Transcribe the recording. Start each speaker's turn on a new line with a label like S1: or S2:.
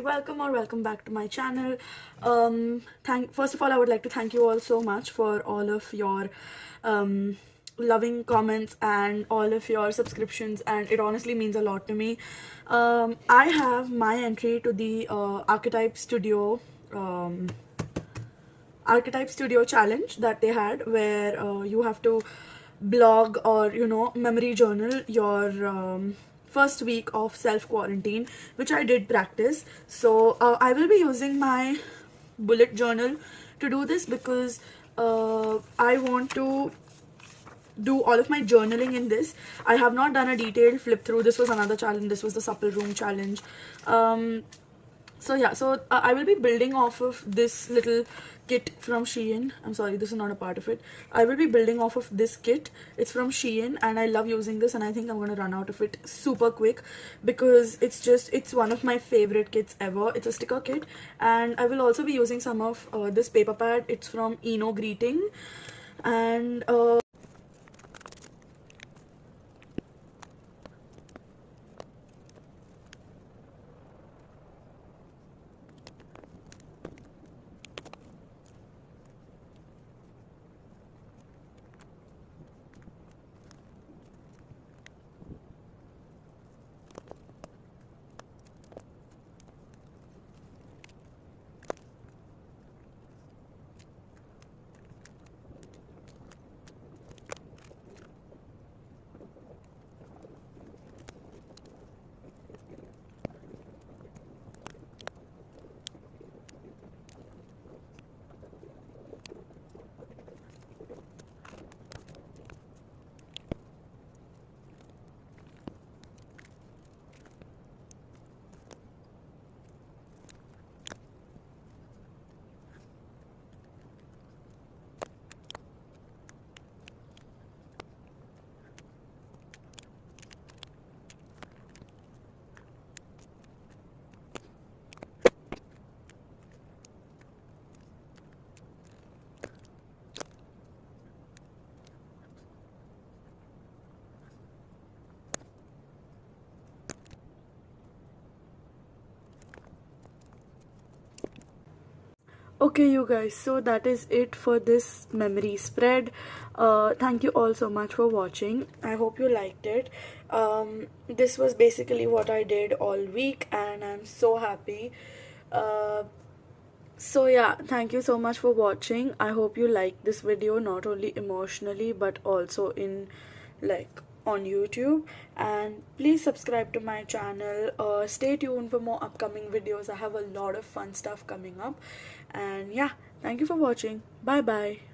S1: welcome or welcome back to my channel. First of all, I would like to thank you all so much for all of your loving comments and all of your subscriptions, and it honestly means a lot to me. I have my entry to the archetype studio challenge that they had, where you have to blog or memory journal your first week of self quarantine, which I did practice. So I will be using my bullet journal to do this, because I want to do all of my journaling in this. I have not done a detailed flip through. This was another challenge. This was the supple room challenge. So yeah, I will be building off of this little kit from Shein. I'm sorry, this is not a part of it. I will be building off of this kit. It's from Shein and I love using this, and I think I'm going to run out of it super quick, because it's one of my favorite kits ever. It's a sticker kit, and I will also be using some of this paper pad. It's from Eno Greeting, and okay, you guys, so that is it for this memory spread. Thank you all so much for watching. I hope you liked it. This was basically what I did all week, and I'm so happy. So yeah, thank you so much for watching. I hope you liked this video, not only emotionally but also in on YouTube. And please subscribe to my channel. Stay tuned for more upcoming videos. I have a lot of fun stuff coming up. And yeah, thank you for watching. Bye bye.